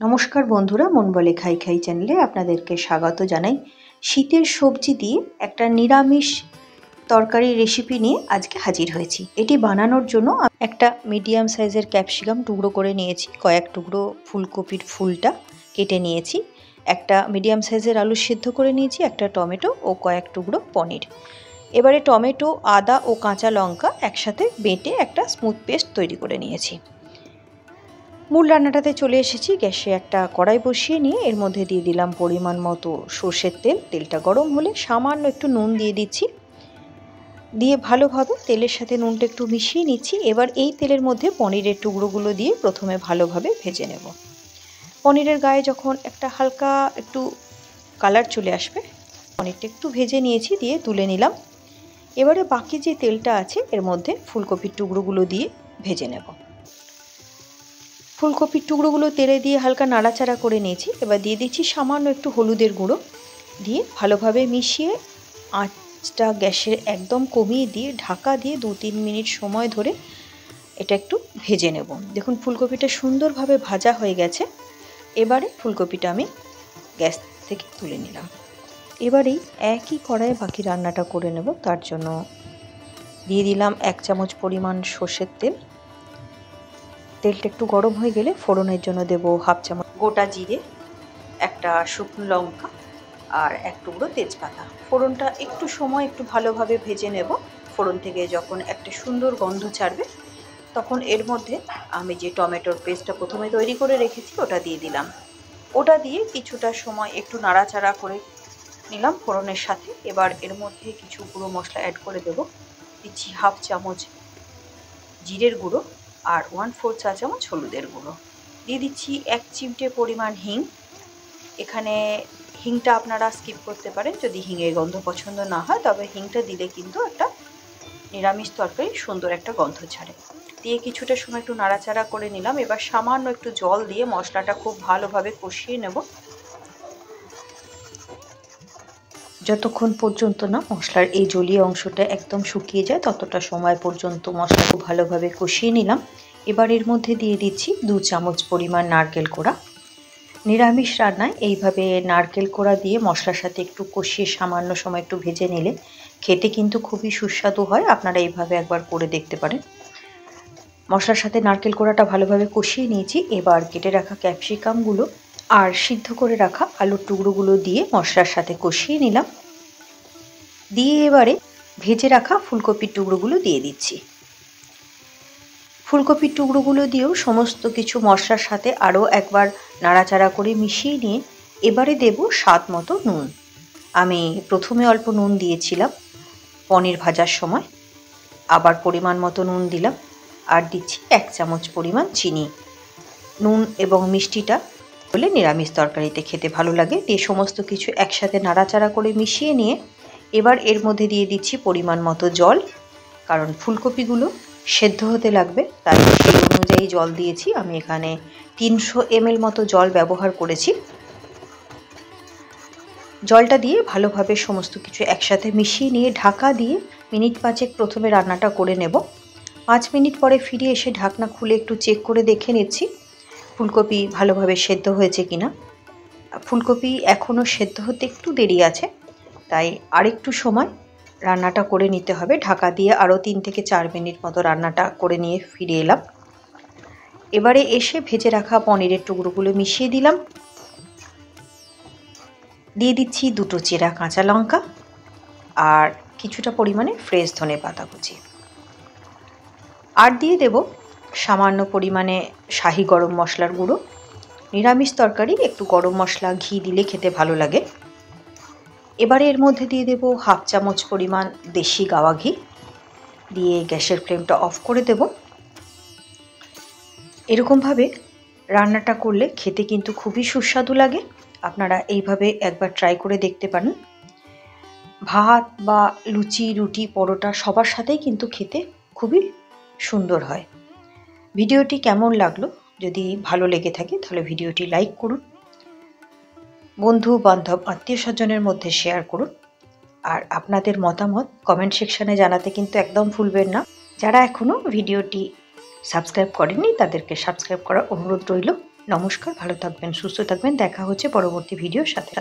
নমস্কার বন্ধুরা, মন বলে খাই খাই চ্যানেলে আপনাদেরকে স্বাগত জানাই। শীতের সবজি দিয়ে একটা নিরামিষ তরকারি রেসিপি নিয়ে আজকে হাজির হয়েছি। এটি বানানোর জন্য একটা মিডিয়াম সাইজের ক্যাপসিকাম টুকরো করে নিয়েছি, কয়েক টুকরো ফুলকপির ফুলটা কেটে নিয়েছি, একটা মিডিয়াম সাইজের আলু সিদ্ধ করে নিয়েছি, একটা টমেটো ও কয়েক টুকরো পনির। এবারে টমেটো, আদা ও কাঁচা লঙ্কা একসাথে বেটে একটা স্মুথ পেস্ট তৈরি করে নিয়েছি। মূল রান্নাটাতে চলে এসেছি। গ্যাসে একটা কড়াই বসিয়ে নিয়ে এর মধ্যে দিয়ে দিলাম পরিমাণ মতো সর্ষের তেল। তেলটা গরম হলে সামান্য একটু নুন দিয়ে দিচ্ছি, দিয়ে ভালোভাবে তেলের সাথে নুনটা একটু মিশিয়ে নিচ্ছি। এবার এই তেলের মধ্যে পনিরের টুকরোগুলো দিয়ে প্রথমে ভালোভাবে ভেজে নেব। পনিরের গায়ে যখন একটা হালকা একটু কালার চলে আসবে, পনিরটা একটু ভেজে নিয়েছি, দিয়ে তুলে নিলাম। এবারে বাকি যে তেলটা আছে এর মধ্যে ফুলকপির টুকরোগুলো দিয়ে ভেজে নেব। ফুলকপির টুকরোগুলো তেলে দিয়ে হালকা নাড়াচাড়া করে নিয়েছি। এবার দিয়ে দিচ্ছি সামান্য একটু হলুদের গুঁড়ো, দিয়ে ভালোভাবে মিশিয়ে আঁচটা গ্যাসের একদম কমিয়ে দিয়ে ঢাকা দিয়ে 2-3 মিনিট সময় ধরে এটা একটু ভেজে নেব। দেখুন ফুলকপিটা সুন্দরভাবে ভাজা হয়ে গেছে। এবারে ফুলকপিটা আমি গ্যাস থেকে তুলে নিলাম। এবারেই একই কড়াইয়ে বাকি রান্নাটা করে নেব। তার জন্য দিয়ে দিলাম 1 চামচ পরিমাণ সর্ষের তেল। তেলটা একটু গরম হয়ে গেলে ফোড়নের জন্য দেব 1/2 চামচ গোটা জিরে, একটা শুকনো লঙ্কা আর 1 টুকরো তেজপাতা। ফোড়নটা একটু সময় একটু ভালোভাবে ভেজে নেব। ফোড়ন থেকে যখন একটা সুন্দর গন্ধ ছাড়বে তখন এর মধ্যে আমি যে টমেটোর পেস্টটা প্রথমে তৈরি করে রেখেছি ওটা দিয়ে দিলাম। ওটা দিয়ে কিছুটা সময় একটু নাড়াচাড়া করে নিলাম ফোড়নের সাথে। এবার এর মধ্যে কিছু গুঁড়ো মশলা অ্যাড করে দেব। দিচ্ছি 1/2 চামচ জিরের গুঁড়ো আর 1/4 চা চামচ হলুদের গুঁড়ো। দিয়ে দিচ্ছি 1 চিমটে পরিমাণ হিং। এখানে হিংটা আপনারা স্কিপ করতে পারেন যদি হিঙের গন্ধ পছন্দ না হয়, তবে হিংটা দিলে কিন্তু একটা নিরামিষ তরকারি সুন্দর একটা গন্ধ ছাড়ে। দিয়ে কিছুটা সময় একটু নাড়াচাড়া করে নিলাম। এবার সামান্য একটু জল দিয়ে মশলাটা খুব ভালোভাবে কষিয়ে নেব। যতক্ষণ পর্যন্ত না মশলার এই জলীয় অংশটা একদম শুকিয়ে যায় ততটা সময় পর্যন্ত মশলা খুব ভালোভাবে কষিয়ে নিলাম। এবার এর মধ্যে দিয়ে দিচ্ছি 2 চামচ পরিমাণ নারকেল কোড়া। নিরামিষ রান্নায় এইভাবে নারকেল কোড়া দিয়ে মশলার সাথে একটু কষিয়ে সামান্য সময় একটু ভেজে নিলে খেতে কিন্তু খুবই সুস্বাদু হয়। আপনারা এইভাবে একবার করে দেখতে পারেন। মশলার সাথে নারকেল কোড়াটা ভালোভাবে কষিয়ে নিয়েছি। এবার কেটে রাখা ক্যাপসিকামগুলো আর সিদ্ধ করে রাখা আলুর টুকরোগুলো দিয়ে মশলার সাথে কষিয়ে নিলাম। দিয়ে এবারে ভেজে রাখা ফুলকপির টুকরোগুলো দিয়ে দিচ্ছি। ফুলকপির টুকরোগুলো দিয়েও সমস্ত কিছু মশলার সাথে আরও একবার নাড়াচাড়া করে মিশিয়ে নিয়ে এবারে দেব স্বাদ মতো নুন। আমি প্রথমে অল্প নুন দিয়েছিলাম পনির ভাজার সময়, আবার পরিমাণ মতো নুন দিলাম আর দিচ্ছি 1 চামচ পরিমাণ চিনি। নুন এবং মিষ্টিটা হলে নিরামিষ তরকারিতে খেতে ভালো লাগে। দিয়ে সমস্ত কিছু একসাথে নাড়াচাড়া করে মিশিয়ে নিয়ে এবার এর মধ্যে দিয়ে দিচ্ছি পরিমাণ মতো জল, কারণ ফুলকপিগুলো সেদ্ধ হতে লাগবে, তাই সেই অনুযায়ী জল দিয়েছি। আমি এখানে 300 ml মতো জল ব্যবহার করেছি। জলটা দিয়ে ভালোভাবে সমস্ত কিছু একসাথে মিশিয়ে নিয়ে ঢাকা দিয়ে মিনিট 5 প্রথমে রান্নাটা করে নেব। 5 মিনিট পরে ফিরে এসে ঢাকনা খুলে একটু চেক করে দেখে নিচ্ছি ফুলকপি ভালোভাবে সেদ্ধ হয়েছে কিনা। ফুলকপি এখনও সেদ্ধ হতে একটু দেরি আছে, তাই আরেকটু সময় রান্নাটা করে নিতে হবে। ঢাকা দিয়ে আরও 3 থেকে 4 মিনিট মতো রান্নাটা করে নিয়ে ফিরে এলাম। এবারে এসে ভেজে রাখা পনিরের টুকরোগুলো মিশিয়ে দিলাম। দিয়ে দিচ্ছি 2টো চেরা কাঁচা লঙ্কা আর কিছুটা পরিমাণে ফ্রেশ ধনেপাতা কুচি। আর দিয়ে দেব সামান্য পরিমাণে শাহি গরম মশলার গুঁড়ো। নিরামিষ তরকারি একটু গরম মশলা ঘি দিলে খেতে ভালো লাগে। এবারে এর মধ্যে দিয়ে দেব 1/2 চামচ পরিমাণ দেশি গাওয়া ঘি। দিয়ে গ্যাসের ফ্লেমটা অফ করে দেব। এরকমভাবে রান্নাটা করলে খেতে কিন্তু খুবই সুস্বাদু লাগে। আপনারা এইভাবে একবার ট্রাই করে দেখতে পারেন। ভাত বা লুচি, রুটি, পরোটা সবার সাথেই কিন্তু খেতে খুবই সুন্দর হয়। ভিডিওটি কেমন লাগলো? যদি ভালো লেগে থাকে তাহলে ভিডিওটি লাইক করুন, বন্ধু বান্ধব আত্মীয় স্বজনের মধ্যে শেয়ার করুন, আর আপনাদের মতামত কমেন্ট সেকশানে জানাতে কিন্তু একদম ভুলবেন না। যারা এখনও ভিডিওটি সাবস্ক্রাইব করেননি তাদেরকে সাবস্ক্রাইব করার অনুরোধ রইল। নমস্কার, ভালো থাকবেন, সুস্থ থাকবেন। দেখা হচ্ছে পরবর্তী ভিডিওর সাথে।